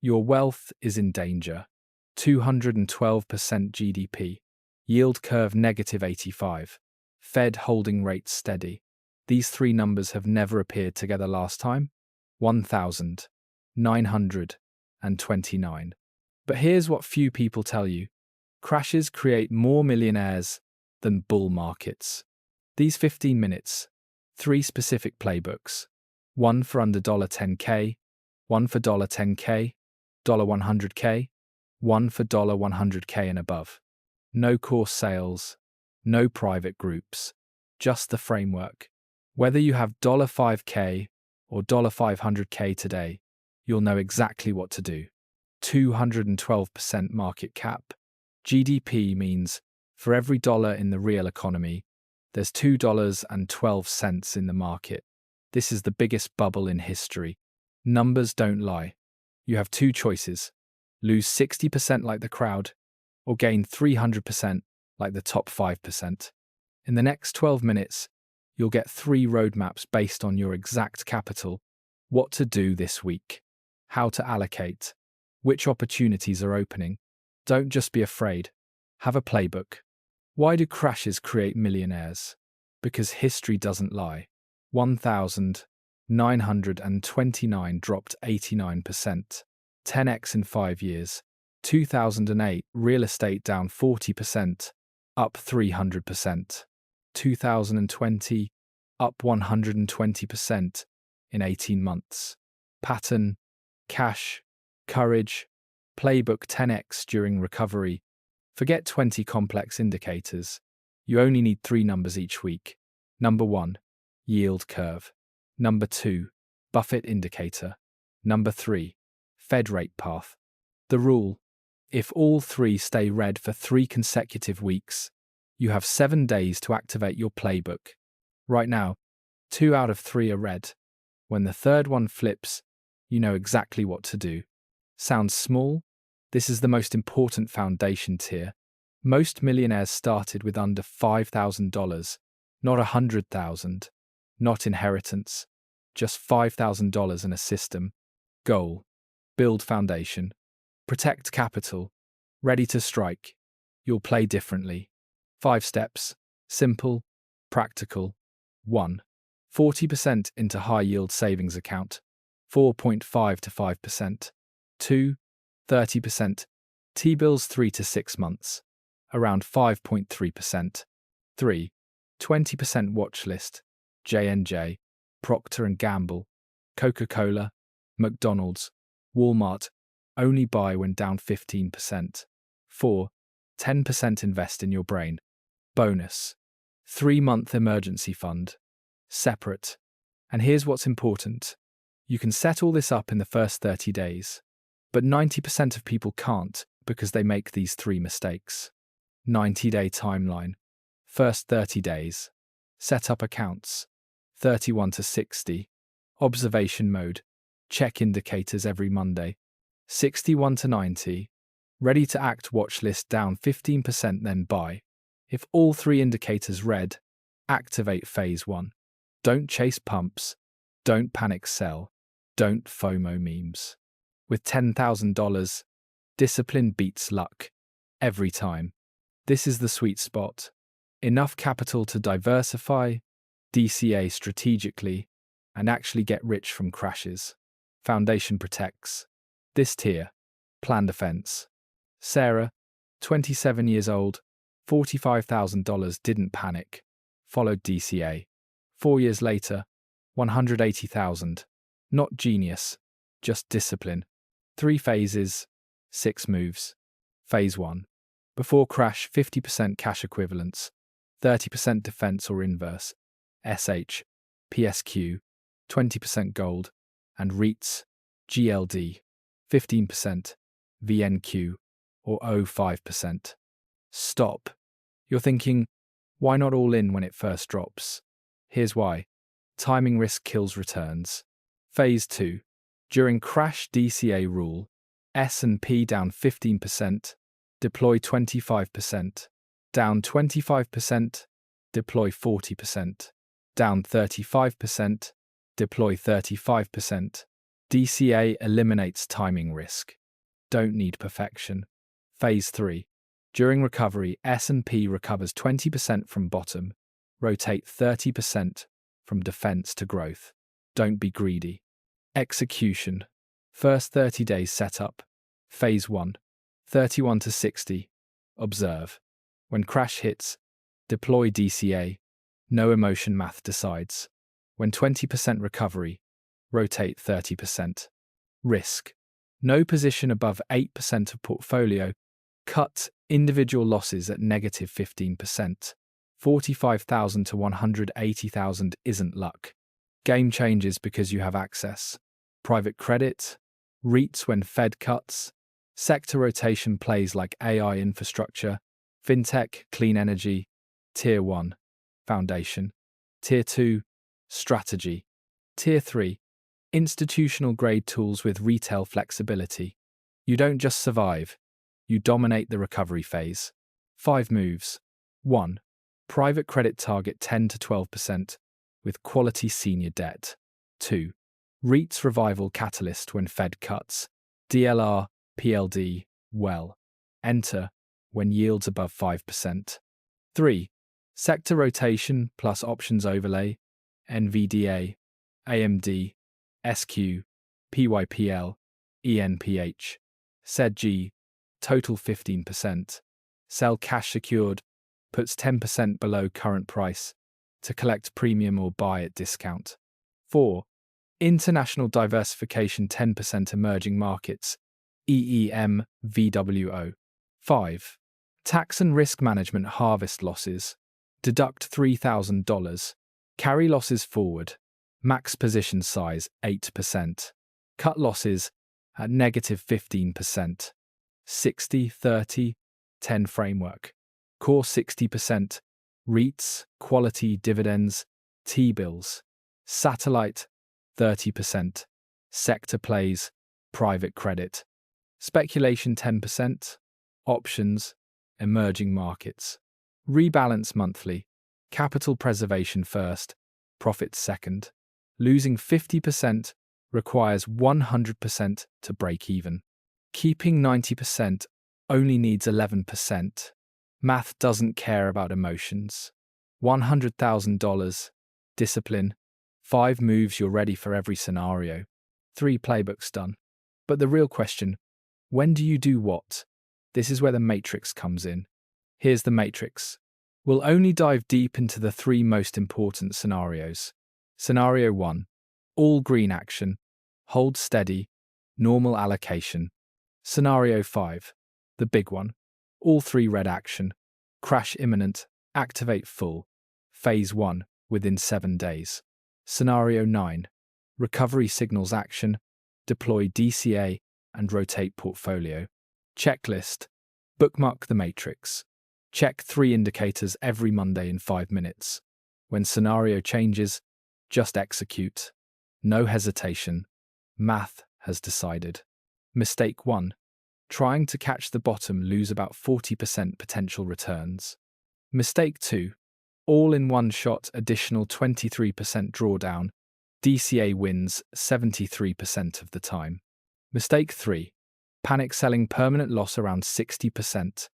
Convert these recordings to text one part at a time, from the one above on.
Your wealth is in danger. 212% GDP. Yield curve -85. Fed holding rates steady. These three numbers have never appeared together last time. 1,929. But here's what few people tell you. Crashes create more millionaires than bull markets. These 15 minutes, 3 specific playbooks. One for under $10K, one for $10K, $100K, one for $100K and above. No course sales, no private groups, just the framework. Whether you have $5K or $500K today, you'll know exactly what to do. 212% market cap. GDP means for every dollar in the real economy, there's $2.12 in the market. This is the biggest bubble in history. Numbers don't lie. You have two choices: lose 60% like the crowd, or gain 300% like the top 5%. In the next 12 minutes, you'll get 3 roadmaps based on your exact capital: what to do this week, how to allocate, which opportunities are opening. Don't just be afraid. Have a playbook. Why do crashes create millionaires? Because history doesn't lie. 1,929 dropped 89%. 10x in 5 years. 2008, real estate down 40%, up 300%. 2020, up 120% in 18 months. Pattern, cash, courage, playbook 10x during recovery. Forget 20 complex indicators. You only need 3 numbers each week. Number 1, yield curve. Number 2, Buffett Indicator. Number 3, Fed rate path. The rule: if all 3 stay red for 3 consecutive weeks, you have 7 days to activate your playbook. Right now, 2 out of 3 are red. When the third one flips, you know exactly what to do. Sounds small? This is the most important foundation tier. Most millionaires started with under $5,000, not $100,000, not inheritance, just $5,000 in a system. Goal: build foundation, protect capital, ready to strike. You'll play differently. 5 steps, simple, practical. 1. 40% into high-yield savings account, 4.5 to 5%. 2. 30%, T-bills 3 to 6 months, around 5.3%. 3. 20% watch list, J&J, Procter & Gamble, Coca-Cola, McDonald's, Walmart, only buy when down 15%. 4. 10% invest in your brain. Bonus: 3-month emergency fund. Separate. And here's what's important. You can set all this up in the first 30 days. But 90% of people can't because they make these 3 mistakes. 90-day timeline. First 30 days. Set up accounts. 31 to 60. Observation mode. Check indicators every Monday. 61 to 90. Ready to act watch list down 15%, then buy. If all 3 indicators red, activate phase 1. Don't chase pumps. Don't panic sell. Don't FOMO memes. With $10,000, discipline beats luck. Every time. This is the sweet spot. Enough capital to diversify, DCA strategically, and actually get rich from crashes. Foundation protects. This tier: plan defense. Sarah, 27 years old, $45,000, didn't panic. Followed DCA. 4 years later, $180,000. Not genius, just discipline. 3 phases, 6 moves. Phase 1. Before crash, 50% cash equivalents, 30% defense or inverse, SH, PSQ, 20% gold, and REITs, GLD, 15%, VNQ, or 0.5%. Stop. You're thinking, why not all in when it first drops? Here's why. Timing risk kills returns. Phase 2. During crash DCA rule, S&P down 15%, deploy 25%. Down 25%, deploy 40%. Down 35%, deploy 35%. DCA eliminates timing risk. Don't need perfection. Phase 3. During recovery, S&P recovers 20% from bottom. Rotate 30% from defense to growth. Don't be greedy. Execution. First 30 days setup. Phase 1. 31 to 60. Observe. When crash hits, deploy DCA. No emotion, math decides. When 20% recovery, rotate 30%. Risk. No position above 8% of portfolio. Cut individual losses at negative 15%. 45,000 to 180,000 isn't luck. Game changes because you have access. Private credit, REITs when Fed cuts, sector rotation plays like AI infrastructure, fintech, clean energy, Tier 1, foundation, Tier 2, strategy, Tier 3, institutional grade tools with retail flexibility. You don't just survive, you dominate the recovery phase. 5 moves. 1. Private credit target 10 to 12% with quality senior debt. 2. REITs revival catalyst when Fed cuts. DLR, PLD, well. Enter when yields above 5%. 3. Sector rotation plus options overlay. NVDA, AMD, SQ, PYPL, ENPH. SEDG, total 15%. Sell cash secured, puts 10% below current price to collect premium or buy at discount. 4. International diversification 10% emerging markets, EEM, VWO. 5. Tax and risk management harvest losses. Deduct $3,000. Carry losses forward. Max position size 8%. Cut losses at negative 15%. 60, 30, 10 framework. Core 60%. REITs, quality dividends, T-bills. Satellite 30%. Sector plays, private credit. Speculation 10%. Options, emerging markets. Rebalance monthly. Capital preservation first, profits second. Losing 50% requires 100% to break even. Keeping 90% only needs 11%. Math doesn't care about emotions. $100,000. Discipline. 5 moves you're ready for every scenario. 3 playbooks done. But the real question, when do you do what? This is where the matrix comes in. Here's the matrix. We'll only dive deep into the 3 most important scenarios. Scenario 1. All green action. Hold steady. Normal allocation. Scenario 5. The big one. All 3 red action. Crash imminent. Activate full. Phase 1. Within 7 days. Scenario 9. Recovery signals action. Deploy DCA and rotate portfolio. Checklist. Bookmark the matrix. Check 3 indicators every Monday in 5 minutes. When scenario changes, just execute. No hesitation. Math has decided. Mistake 1. Trying to catch the bottom, lose about 40% potential returns. Mistake 2. All in one shot, additional 23% drawdown. DCA wins 73% of the time. Mistake 3. Panic selling, permanent loss around 60%.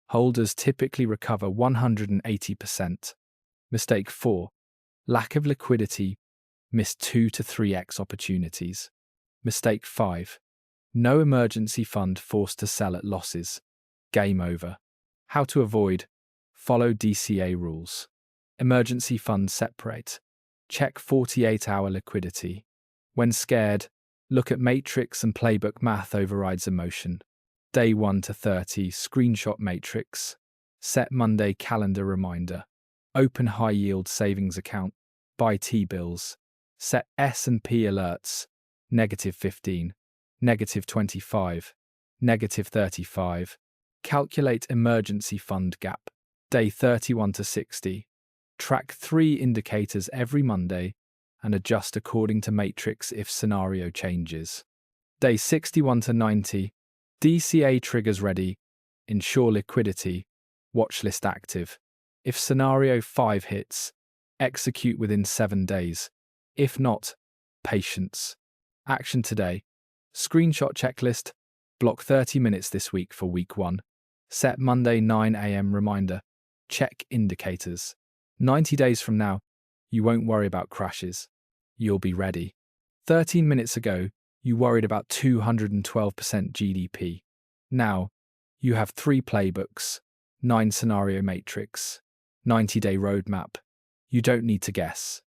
Holders typically recover 180%. Mistake 4. Lack of liquidity, miss 2 to 3x opportunities. Mistake 5. No emergency fund, forced to sell at losses. Game over. How to avoid? Follow DCA rules. Emergency fund separate. Check 48-hour liquidity. When scared, look at matrix and playbook, math overrides emotion. Day 1 to 30, screenshot matrix. Set Monday calendar reminder. Open high-yield savings account. Buy T-bills. Set S&P alerts. Negative 15. Negative 25. Negative 35. Calculate emergency fund gap. Day 31 to 60. Track 3 indicators every Monday and adjust according to matrix if scenario changes. Day 61 to 90. DCA triggers ready. Ensure liquidity. Watchlist active. If scenario 5 hits, execute within 7 days. If not, patience. Action today. Screenshot checklist. Block 30 minutes this week for week 1. Set Monday 9 a.m. reminder. Check indicators. 90 days from now, you won't worry about crashes. You'll be ready. 13 minutes ago, you worried about 212% GDP. Now, you have 3 playbooks, 9 scenario matrix, 90-day roadmap. You don't need to guess.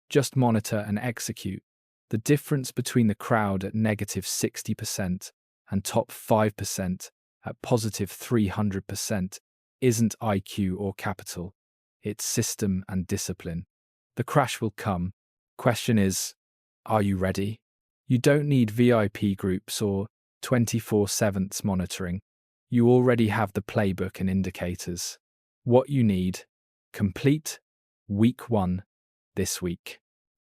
Just monitor and execute. The difference between the crowd at negative 60% and top 5% at positive 300% isn't IQ or capital. It's system and discipline. The crash will come. Question is, are you ready? You don't need VIP groups or 24/7 monitoring. You already have the playbook and indicators. What you need, complete week 1 this week.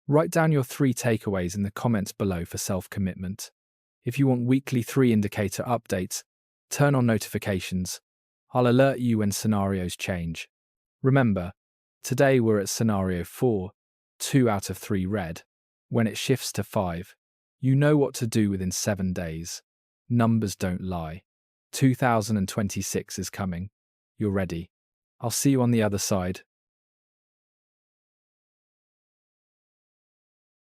Write down your 3 takeaways in the comments below for self-commitment. If you want weekly 3 indicator updates, turn on notifications. I'll alert you when scenarios change. Remember, today we're at scenario 4, 2 out of 3 red. When it shifts to 5, you know what to do within 7 days. Numbers don't lie. 2026 is coming. You're ready. I'll see you on the other side.